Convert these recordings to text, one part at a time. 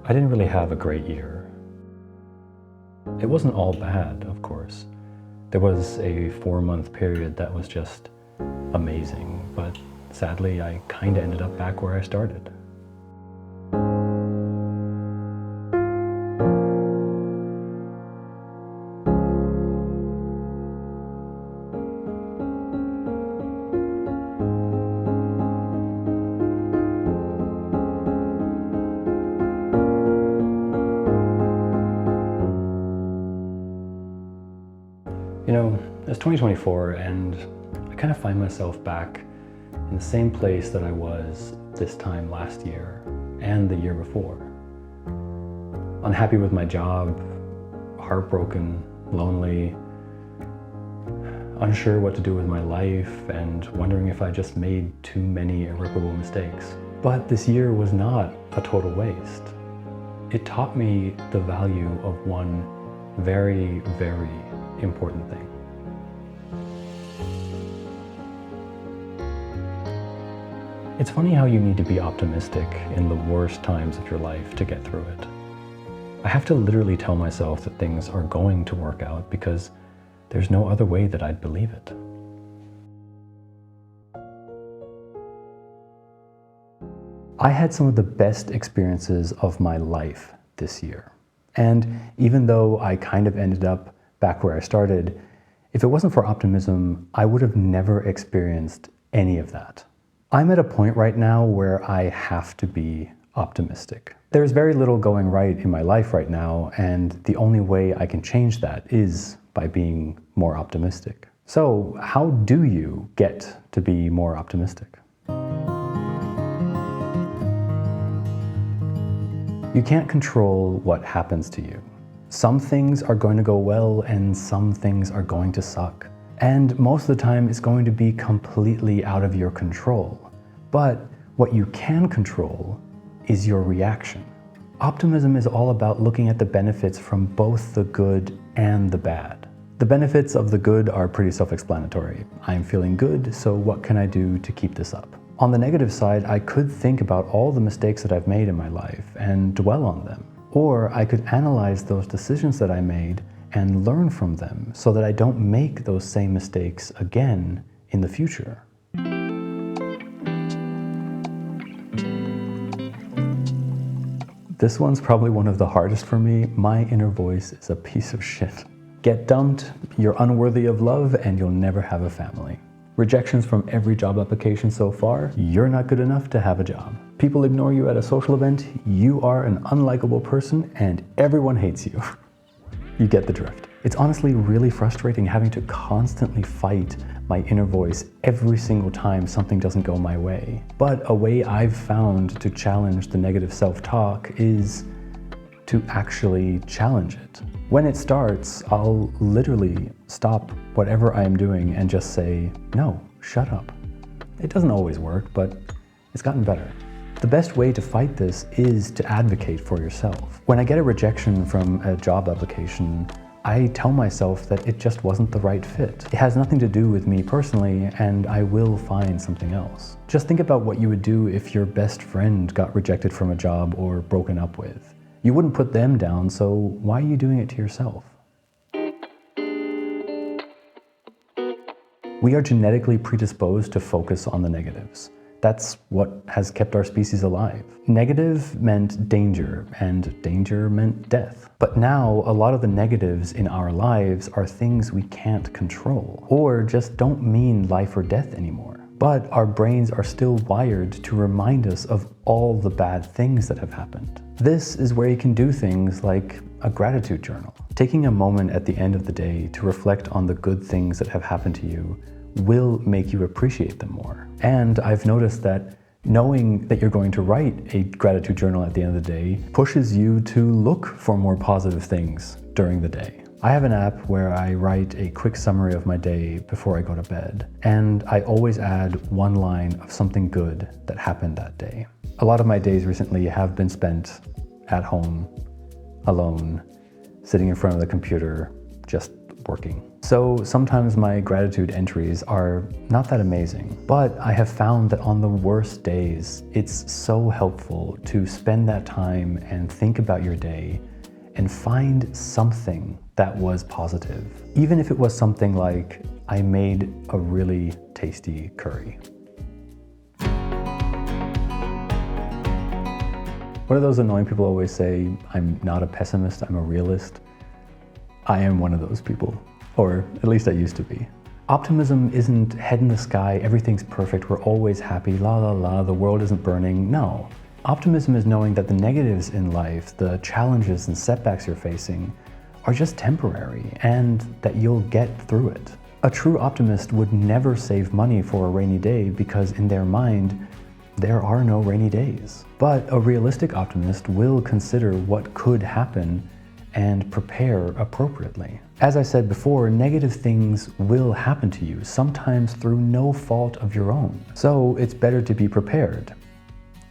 I didn't really have a great year. It wasn't all bad, of course. There was a 4-month period that was just amazing, but sadly, I kinda ended up back where I started. You know, it's 2024 and I kind of find myself back in the same place that I was this time last year and the year before. Unhappy with my job, heartbroken, lonely, unsure what to do with my life, and wondering if I just made too many irreparable mistakes. But this year was not a total waste. It taught me the value of one very, very important thing. It's funny how you need to be optimistic in the worst times of your life to get through it. I have to literally tell myself that things are going to work out because there's no other way that I'd believe it. I had some of the best experiences of my life this year. And even though I kind of ended up back where I started, if it wasn't for optimism, I would have never experienced any of that. I'm at a point right now where I have to be optimistic. There's very little going right in my life right now, and the only way I can change that is by being more optimistic. So, how do you get to be more optimistic? You can't control what happens to you. Some things are going to go well and some things are going to suck. And most of the time it's going to be completely out of your control. But what you can control is your reaction. Optimism is all about looking at the benefits from both the good and the bad. The benefits of the good are pretty self-explanatory. I'm feeling good, so what can I do to keep this up? On the negative side, I could think about all the mistakes that I've made in my life and dwell on them. Or I could analyze those decisions that I made and learn from them so that I don't make those same mistakes again in the future. This one's probably one of the hardest for me. My inner voice is a piece of shit. Get dumped, you're unworthy of love, and you'll never have a family. Rejections from every job application so far, you're not good enough to have a job. People ignore you at a social event, you are an unlikable person, and everyone hates you. You get the drift. It's honestly really frustrating having to constantly fight my inner voice every single time something doesn't go my way. But a way I've found to challenge the negative self-talk is to actually challenge it. When it starts, I'll literally stop whatever I am doing and just say, no, shut up. It doesn't always work, but it's gotten better. The best way to fight this is to advocate for yourself. When I get a rejection from a job application, I tell myself that it just wasn't the right fit. It has nothing to do with me personally, and I will find something else. Just think about what you would do if your best friend got rejected from a job or broken up with. You wouldn't put them down, so why are you doing it to yourself? We are genetically predisposed to focus on the negatives. That's what has kept our species alive. Negative meant danger, and danger meant death. But now, a lot of the negatives in our lives are things we can't control, or just don't mean life or death anymore. But our brains are still wired to remind us of all the bad things that have happened. This is where you can do things like a gratitude journal. Taking a moment at the end of the day to reflect on the good things that have happened to you will make you appreciate them more. And I've noticed that knowing that you're going to write a gratitude journal at the end of the day pushes you to look for more positive things during the day. I have an app where I write a quick summary of my day before I go to bed, and I always add one line of something good that happened that day. A lot of my days recently have been spent at home, alone, sitting in front of the computer, just working. So sometimes my gratitude entries are not that amazing, but I have found that on the worst days, it's so helpful to spend that time and think about your day and find something that was positive. Even if it was something like, I made a really tasty curry. What are those annoying people always say, I'm not a pessimist, I'm a realist? I am one of those people, or at least I used to be. Optimism isn't head in the sky, everything's perfect, we're always happy, la la la, the world isn't burning. No. Optimism is knowing that the negatives in life, the challenges and setbacks you're facing, are just temporary and that you'll get through it. A true optimist would never save money for a rainy day because in their mind, there are no rainy days. But a realistic optimist will consider what could happen and prepare appropriately. As I said before, negative things will happen to you, sometimes through no fault of your own. So it's better to be prepared,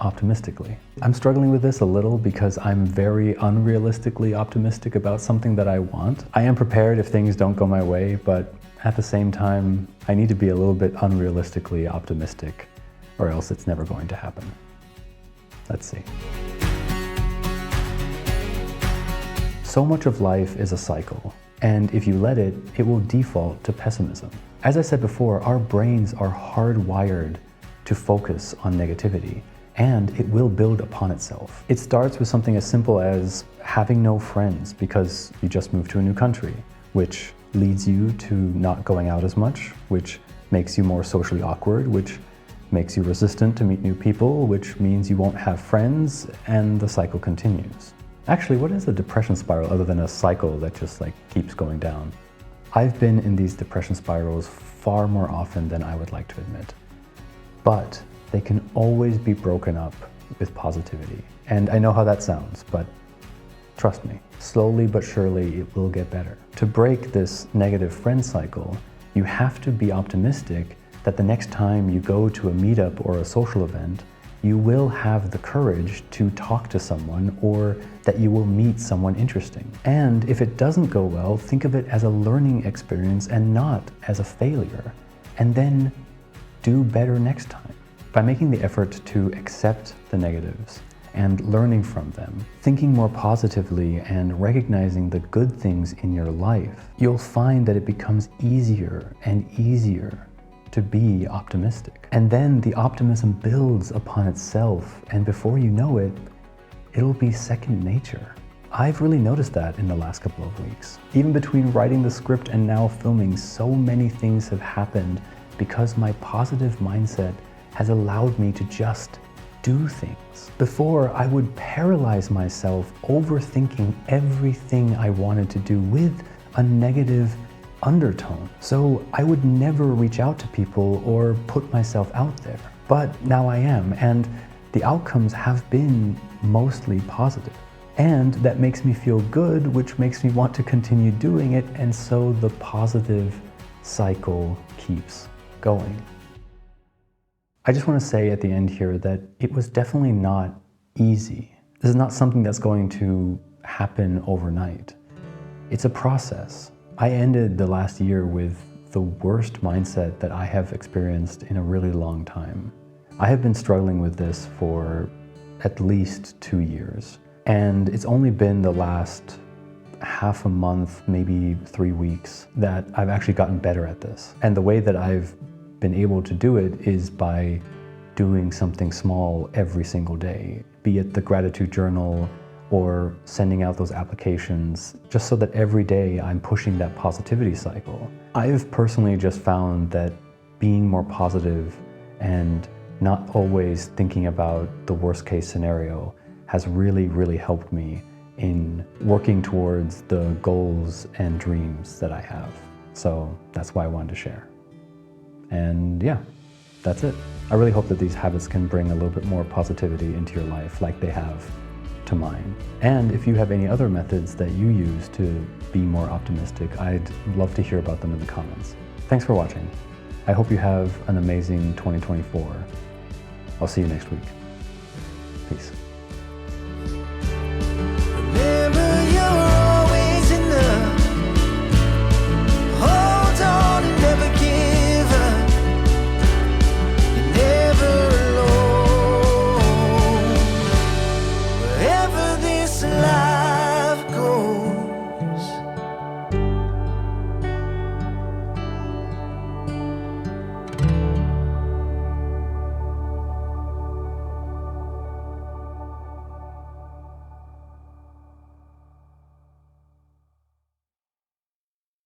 optimistically. I'm struggling with this a little because I'm very unrealistically optimistic about something that I want. I am prepared if things don't go my way, but at the same time, I need to be a little bit unrealistically optimistic, or else it's never going to happen. Let's see. So much of life is a cycle, and if you let it, it will default to pessimism. As I said before, our brains are hardwired to focus on negativity, and it will build upon itself. It starts with something as simple as having no friends because you just moved to a new country, which leads you to not going out as much, which makes you more socially awkward, which makes you resistant to meet new people, which means you won't have friends, and the cycle continues. Actually, what is a depression spiral other than a cycle that just keeps going down? I've been in these depression spirals far more often than I would like to admit, but they can always be broken up with positivity. And I know how that sounds, but trust me, slowly but surely it will get better. To break this negative friend cycle, you have to be optimistic that the next time you go to a meetup or a social event, you will have the courage to talk to someone or that you will meet someone interesting. And if it doesn't go well, think of it as a learning experience and not as a failure. And then do better next time. By making the effort to accept the negatives and learning from them, thinking more positively and recognizing the good things in your life, you'll find that it becomes easier and easier to be optimistic. And then the optimism builds upon itself, and before you know it, it'll be second nature. I've really noticed that in the last couple of weeks. Even between writing the script and now filming, so many things have happened because my positive mindset has allowed me to just do things. Before, I would paralyze myself overthinking everything I wanted to do with a negative undertone. So I would never reach out to people or put myself out there. But now I am, and the outcomes have been mostly positive. And that makes me feel good, which makes me want to continue doing it, and so the positive cycle keeps going. I just want to say at the end here that it was definitely not easy. This is not something that's going to happen overnight. It's a process. I ended the last year with the worst mindset that I have experienced in a really long time. I have been struggling with this for at least 2 years, and it's only been the last half a month, maybe 3 weeks, that I've actually gotten better at this. And the way that I've been able to do it is by doing something small every single day, be it the gratitude journal or sending out those applications, just so that every day I'm pushing that positivity cycle. I've personally just found that being more positive and not always thinking about the worst case scenario has really, really helped me in working towards the goals and dreams that I have. So that's why I wanted to share. And yeah, that's it. I really hope that these habits can bring a little bit more positivity into your life like they have to mine. And if you have any other methods that you use to be more optimistic, I'd love to hear about them in the comments. Thanks for watching. I hope you have an amazing 2024. I'll see you next week. Peace.